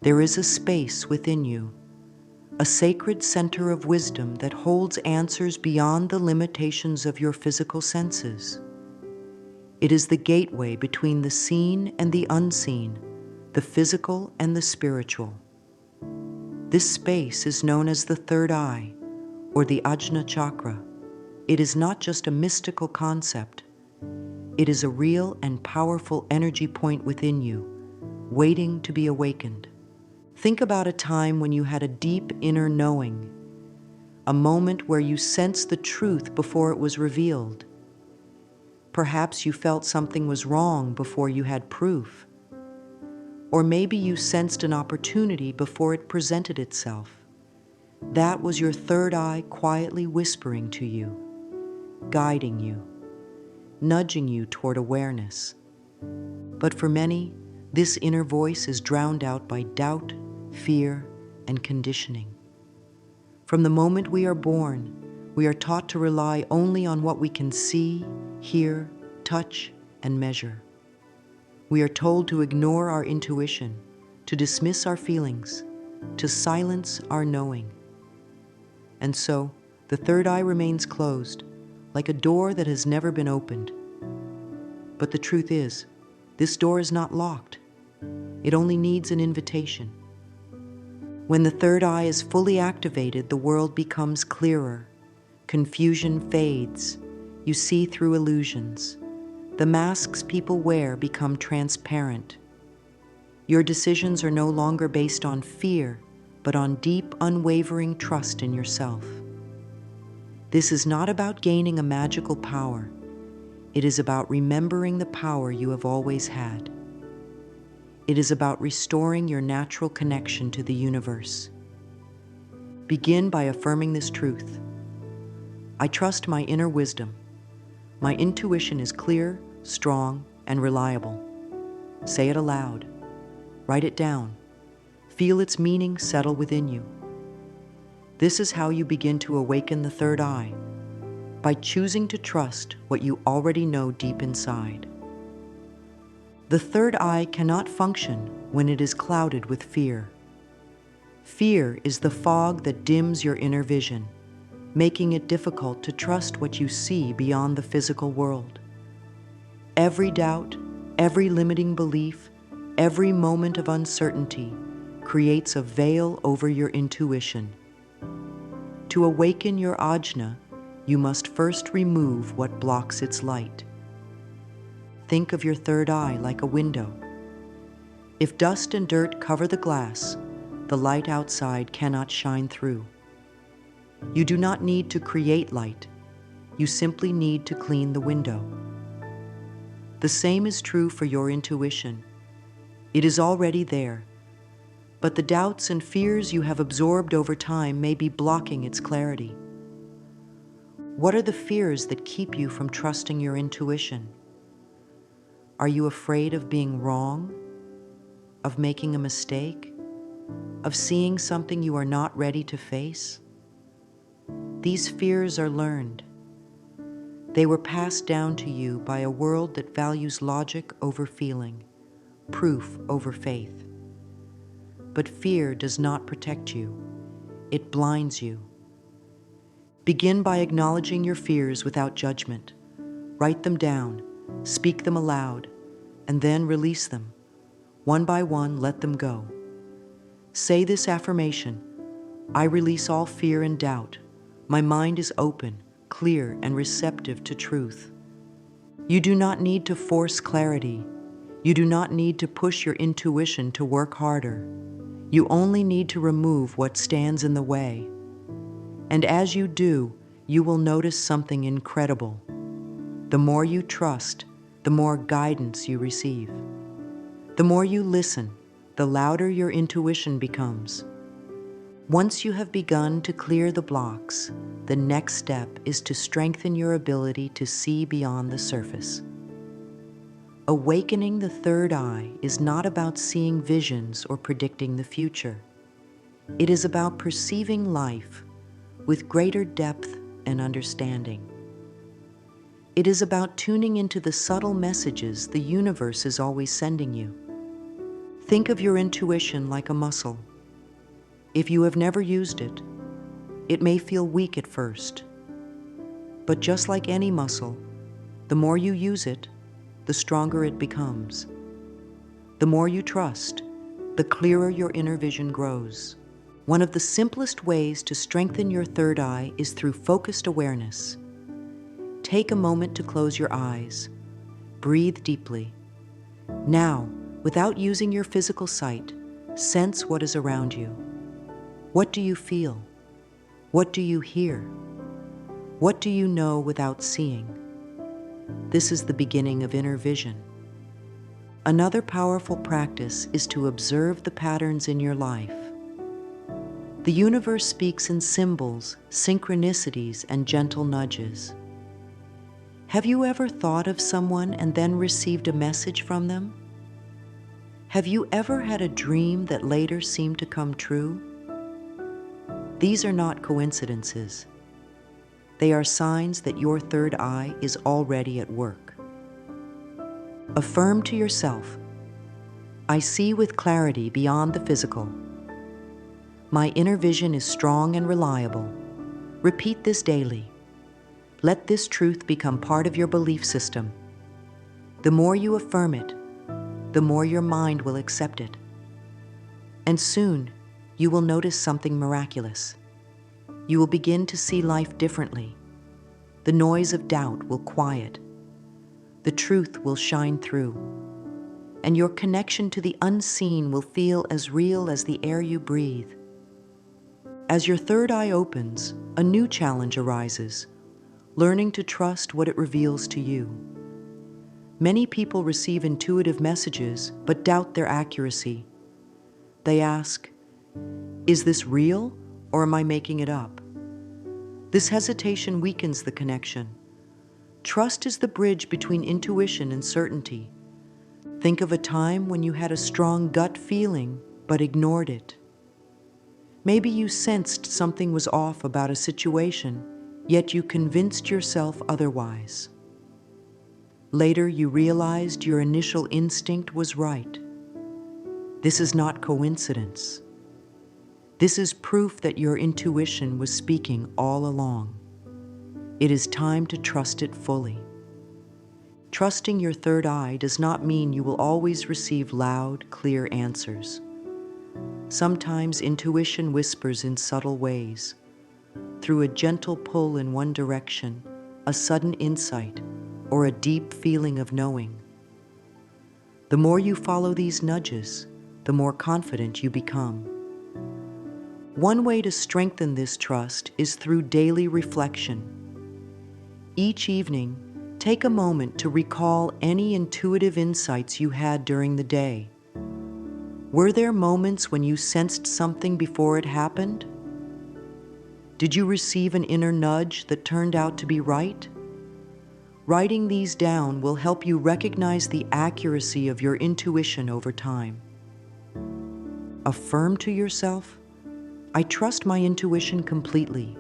There is a space within you, a sacred center of wisdom that holds answers beyond the limitations of your physical senses. It is the gateway between the seen and the unseen, the physical and the spiritual. This space is known as the third eye, or the Ajna chakra. It is not just a mystical concept. It is a real and powerful energy point within you, waiting to be awakened. Think about a time when you had a deep inner knowing, a moment where you sensed the truth before it was revealed. Perhaps you felt something was wrong before you had proof. Or maybe you sensed an opportunity before it presented itself. That was your third eye quietly whispering to you, guiding you, nudging you toward awareness. But for many, this inner voice is drowned out by doubt, fear, and conditioning. From the moment we are born, we are taught to rely only on what we can see, hear, touch, and measure. We are told to ignore our intuition, to dismiss our feelings, to silence our knowing. And so, the third eye remains closed, like a door that has never been opened. But the truth is, this door is not locked. It only needs an invitation. When the third eye is fully activated, the world becomes clearer. Confusion fades. You see through illusions. The masks people wear become transparent. Your decisions are no longer based on fear, but on deep, unwavering trust in yourself. This is not about gaining a magical power. It is about remembering the power you have always had. It is about restoring your natural connection to the universe. Begin by affirming this truth. I trust my inner wisdom. My intuition is clear, strong, and reliable. Say it aloud. Write it down. Feel its meaning settle within you. This is how you begin to awaken the third eye, by choosing to trust what you already know deep inside. The third eye cannot function when it is clouded with fear. Fear is the fog that dims your inner vision, making it difficult to trust what you see beyond the physical world. Every doubt, every limiting belief, every moment of uncertainty creates a veil over your intuition. To awaken your Ajna, you must first remove what blocks its light. Think of your third eye like a window. If dust and dirt cover the glass, the light outside cannot shine through. You do not need to create light. You simply need to clean the window. The same is true for your intuition. It is already there, but the doubts and fears you have absorbed over time may be blocking its clarity. What are the fears that keep you from trusting your intuition? Are you afraid of being wrong? Of making a mistake? Of seeing something you are not ready to face? These fears are learned. They were passed down to you by a world that values logic over feeling, proof over faith. But fear does not protect you. It blinds you. Begin by acknowledging your fears without judgment. Write them down, speak them aloud, and then release them. One by one, let them go. Say this affirmation: I release all fear and doubt. My mind is open, clear, and receptive to truth. You do not need to force clarity. You do not need to push your intuition to work harder. You only need to remove what stands in the way. And as you do, you will notice something incredible. The more you trust, the more guidance you receive. The more you listen, the louder your intuition becomes. Once you have begun to clear the blocks, the next step is to strengthen your ability to see beyond the surface. Awakening the third eye is not about seeing visions or predicting the future. It is about perceiving life with greater depth and understanding. It is about tuning into the subtle messages the universe is always sending you. Think of your intuition like a muscle. If you have never used it, it may feel weak at first. But just like any muscle, the more you use it, the stronger it becomes. The more you trust, the clearer your inner vision grows. One of the simplest ways to strengthen your third eye is through focused awareness. Take a moment to close your eyes. Breathe deeply. Now, without using your physical sight, sense what is around you. What do you feel? What do you hear? What do you know without seeing? This is the beginning of inner vision. Another powerful practice is to observe the patterns in your life. The universe speaks in symbols, synchronicities, and gentle nudges. Have you ever thought of someone and then received a message from them? Have you ever had a dream that later seemed to come true? These are not coincidences. They are signs that your third eye is already at work. Affirm to yourself, I see with clarity beyond the physical. My inner vision is strong and reliable. Repeat this daily. Let this truth become part of your belief system. The more you affirm it, the more your mind will accept it. And soon, you will notice something miraculous. You will begin to see life differently. The noise of doubt will quiet. The truth will shine through. And your connection to the unseen will feel as real as the air you breathe. As your third eye opens, a new challenge arises, learning to trust what it reveals to you. Many people receive intuitive messages but doubt their accuracy. They ask, is this real or am I making it up? This hesitation weakens the connection. Trust is the bridge between intuition and certainty. Think of a time when you had a strong gut feeling but ignored it. Maybe you sensed something was off about a situation, yet you convinced yourself otherwise. Later, you realized your initial instinct was right. This is not coincidence. This is proof that your intuition was speaking all along. It is time to trust it fully. Trusting your third eye does not mean you will always receive loud, clear answers. Sometimes intuition whispers in subtle ways. Through a gentle pull in one direction, a sudden insight, or a deep feeling of knowing. The more you follow these nudges, the more confident you become. One way to strengthen this trust is through daily reflection. Each evening, take a moment to recall any intuitive insights you had during the day. Were there moments when you sensed something before it happened? Did you receive an inner nudge that turned out to be right? Writing these down will help you recognize the accuracy of your intuition over time. Affirm to yourself, I trust my intuition completely.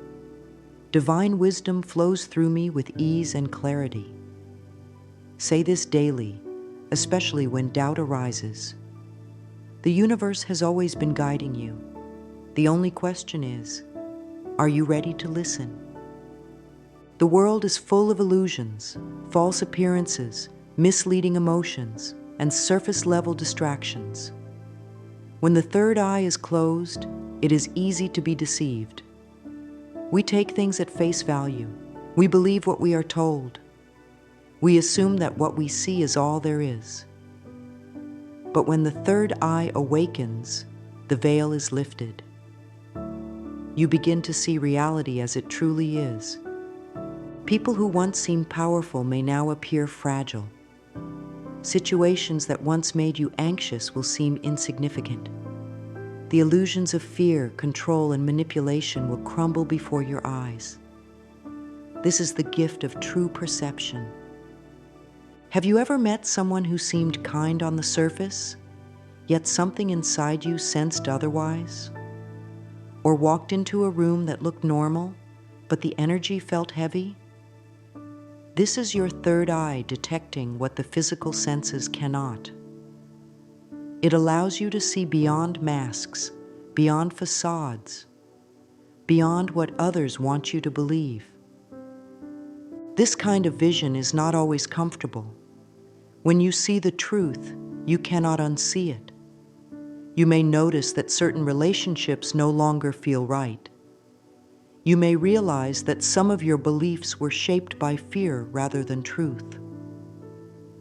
Divine wisdom flows through me with ease and clarity. Say this daily, especially when doubt arises. The universe has always been guiding you. The only question is, are you ready to listen? The world is full of illusions, false appearances, misleading emotions, and surface-level distractions. When the third eye is closed, it is easy to be deceived. We take things at face value. We believe what we are told. We assume that what we see is all there is. But when the third eye awakens, the veil is lifted. You begin to see reality as it truly is. People who once seemed powerful may now appear fragile. Situations that once made you anxious will seem insignificant. The illusions of fear, control, and manipulation will crumble before your eyes. This is the gift of true perception. Have you ever met someone who seemed kind on the surface, yet something inside you sensed otherwise? Or walked into a room that looked normal, but the energy felt heavy? This is your third eye detecting what the physical senses cannot. It allows you to see beyond masks, beyond facades, beyond what others want you to believe. This kind of vision is not always comfortable. When you see the truth, you cannot unsee it. You may notice that certain relationships no longer feel right. You may realize that some of your beliefs were shaped by fear rather than truth.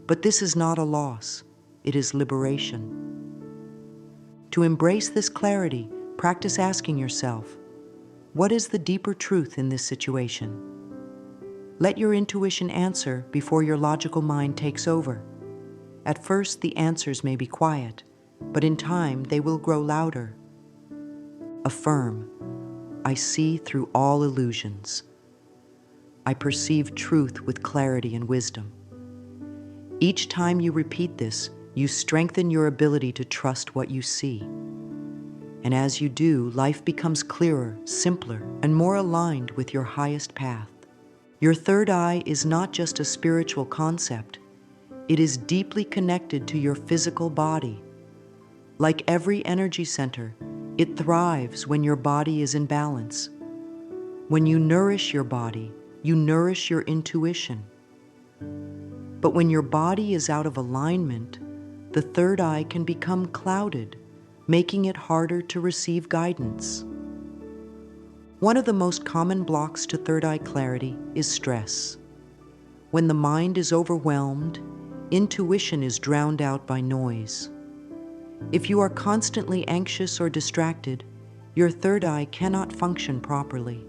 But this is not a loss, it is liberation. To embrace this clarity, practice asking yourself, what is the deeper truth in this situation? Let your intuition answer before your logical mind takes over. At first, the answers may be quiet, but in time, they will grow louder. Affirm, I see through all illusions. I perceive truth with clarity and wisdom. Each time you repeat this, you strengthen your ability to trust what you see. And as you do, life becomes clearer, simpler, and more aligned with your highest path. Your third eye is not just a spiritual concept. It is deeply connected to your physical body. Like every energy center, it thrives when your body is in balance. When you nourish your body, you nourish your intuition. But when your body is out of alignment, the third eye can become clouded, making it harder to receive guidance. One of the most common blocks to third eye clarity is stress. When the mind is overwhelmed, intuition is drowned out by noise. If you are constantly anxious or distracted, your third eye cannot function properly.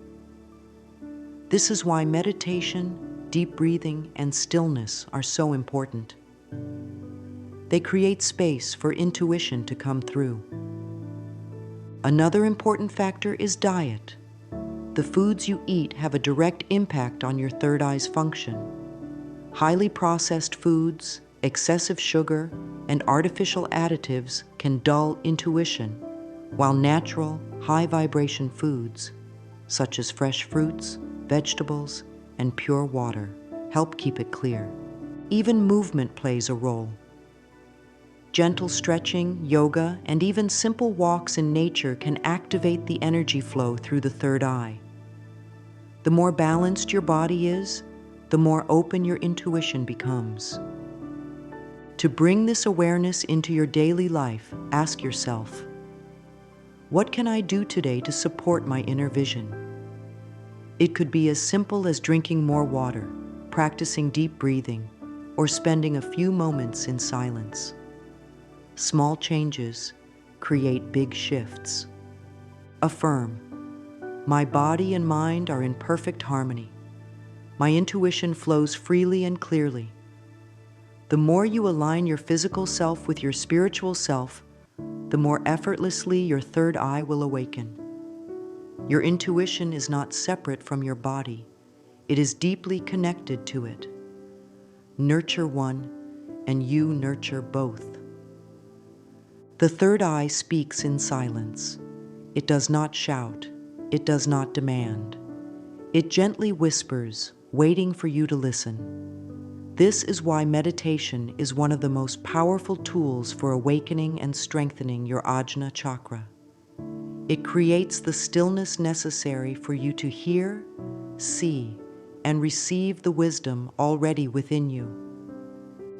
This is why meditation, deep breathing, and stillness are so important. They create space for intuition to come through. Another important factor is diet. The foods you eat have a direct impact on your third eye's function. Highly processed foods, excessive sugar, and artificial additives can dull intuition, while natural, high-vibration foods, such as fresh fruits, vegetables, and pure water, help keep it clear. Even movement plays a role. Gentle stretching, yoga, and even simple walks in nature can activate the energy flow through the third eye. The more balanced your body is, the more open your intuition becomes. To bring this awareness into your daily life, ask yourself, what can I do today to support my inner vision? It could be as simple as drinking more water, practicing deep breathing, or spending a few moments in silence. Small changes create big shifts. Affirm, my body and mind are in perfect harmony. My intuition flows freely and clearly. The more you align your physical self with your spiritual self, the more effortlessly your third eye will awaken. Your intuition is not separate from your body. It is deeply connected to it. Nurture one, and you nurture both. The third eye speaks in silence. It does not shout. It does not demand. It gently whispers, waiting for you to listen. This is why meditation is one of the most powerful tools for awakening and strengthening your Ajna chakra. It creates the stillness necessary for you to hear, see, and receive the wisdom already within you.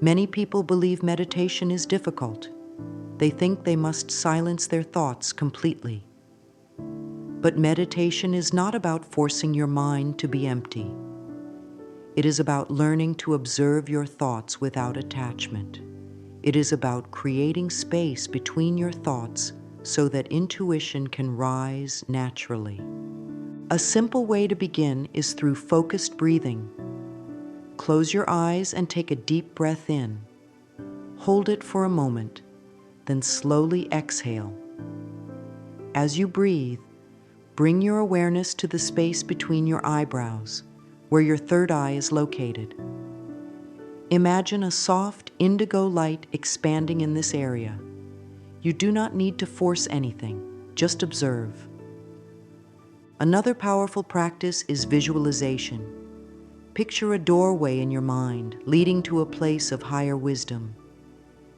Many people believe meditation is difficult. They think they must silence their thoughts completely. But meditation is not about forcing your mind to be empty. It is about learning to observe your thoughts without attachment. It is about creating space between your thoughts so that intuition can rise naturally. A simple way to begin is through focused breathing. Close your eyes and take a deep breath in. Hold it for a moment, then slowly exhale. As you breathe, bring your awareness to the space between your eyebrows, where your third eye is located. Imagine a soft indigo light expanding in this area. You do not need to force anything, just observe. Another powerful practice is visualization. Picture a doorway in your mind leading to a place of higher wisdom.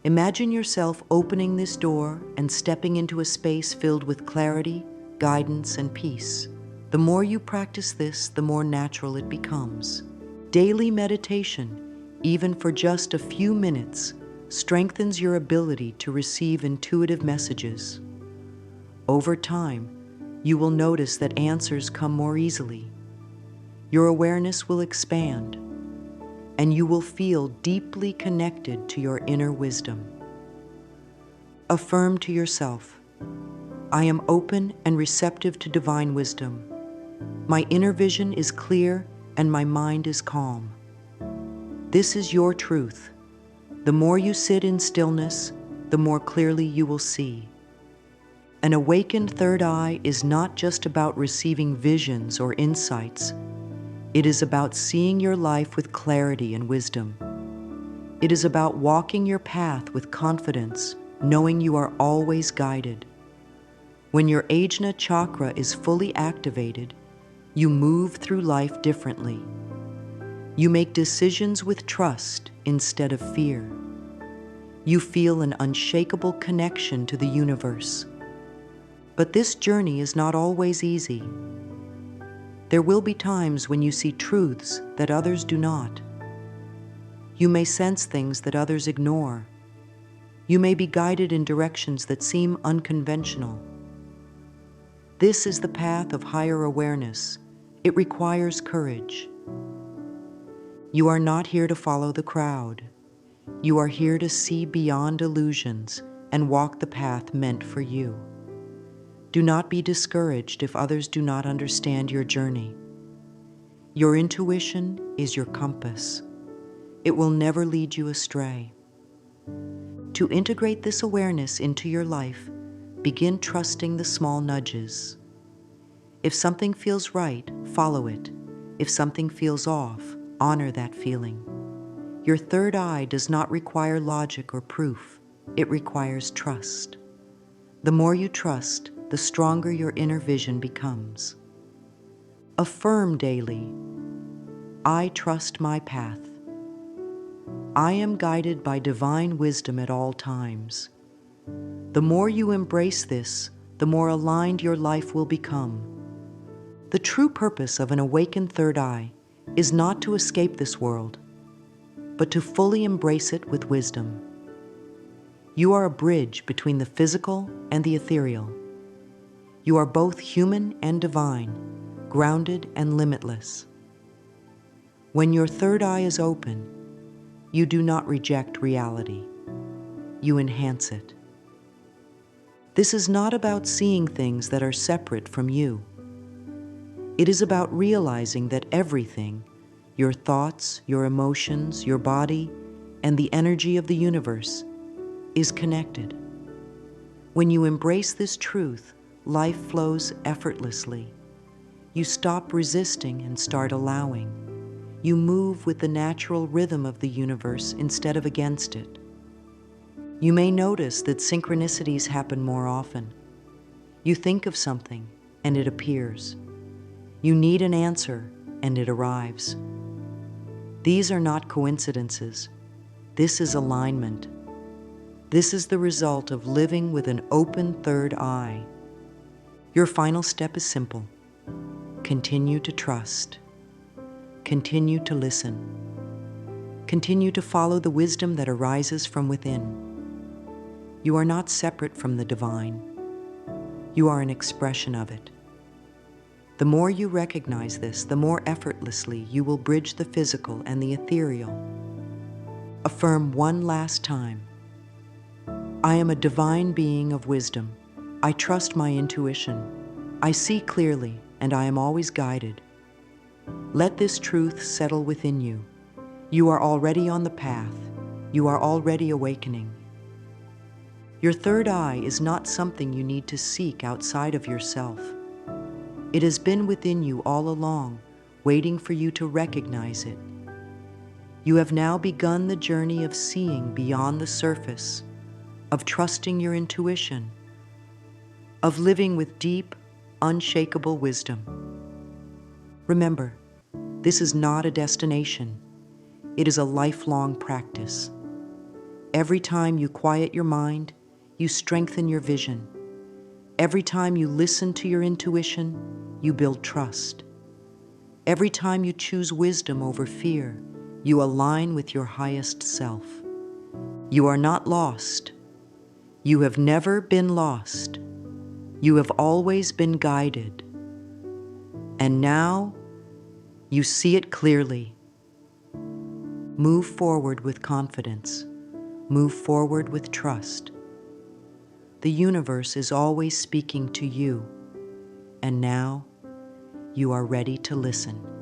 Imagine yourself opening this door and stepping into a space filled with clarity, guidance, and peace. The more you practice this, the more natural it becomes. Daily meditation, even for just a few minutes, strengthens your ability to receive intuitive messages. Over time, you will notice that answers come more easily. Your awareness will expand, and you will feel deeply connected to your inner wisdom. Affirm to yourself, I am open and receptive to divine wisdom. My inner vision is clear and my mind is calm. This is your truth. The more you sit in stillness, the more clearly you will see. An awakened third eye is not just about receiving visions or insights. It is about seeing your life with clarity and wisdom. It is about walking your path with confidence, knowing you are always guided. When your Ajna chakra is fully activated, you move through life differently. You make decisions with trust instead of fear. You feel an unshakable connection to the universe. But this journey is not always easy. There will be times when you see truths that others do not. You may sense things that others ignore. You may be guided in directions that seem unconventional. This is the path of higher awareness. It requires courage. You are not here to follow the crowd. You are here to see beyond illusions and walk the path meant for you. Do not be discouraged if others do not understand your journey. Your intuition is your compass. It will never lead you astray. To integrate this awareness into your life, begin trusting the small nudges. If something feels right, follow it. If something feels off, honor that feeling. Your third eye does not require logic or proof. It requires trust. The more you trust, the stronger your inner vision becomes. Affirm daily, I trust my path. I am guided by divine wisdom at all times. The more you embrace this, the more aligned your life will become. The true purpose of an awakened third eye is not to escape this world, but to fully embrace it with wisdom. You are a bridge between the physical and the ethereal. You are both human and divine, grounded and limitless. When your third eye is open, you do not reject reality. You enhance it. This is not about seeing things that are separate from you. It is about realizing that everything, your thoughts, your emotions, your body, and the energy of the universe, is connected. When you embrace this truth, life flows effortlessly. You stop resisting and start allowing. You move with the natural rhythm of the universe instead of against it. You may notice that synchronicities happen more often. You think of something, and it appears. You need an answer, and it arrives. These are not coincidences. This is alignment. This is the result of living with an open third eye. Your final step is simple. Continue to trust. Continue to listen. Continue to follow the wisdom that arises from within. You are not separate from the divine. You are an expression of it. The more you recognize this, the more effortlessly you will bridge the physical and the ethereal. Affirm one last time. I am a divine being of wisdom. I trust my intuition. I see clearly, and I am always guided. Let this truth settle within you. You are already on the path. You are already awakening. Your third eye is not something you need to seek outside of yourself. It has been within you all along, waiting for you to recognize it. You have now begun the journey of seeing beyond the surface, of trusting your intuition, of living with deep, unshakable wisdom. Remember, this is not a destination. It is a lifelong practice. Every time you quiet your mind, you strengthen your vision. Every time you listen to your intuition, you build trust. Every time you choose wisdom over fear, you align with your highest self. You are not lost. You have never been lost. You have always been guided. And now, you see it clearly. Move forward with confidence. Move forward with trust. The universe is always speaking to you, and now you are ready to listen.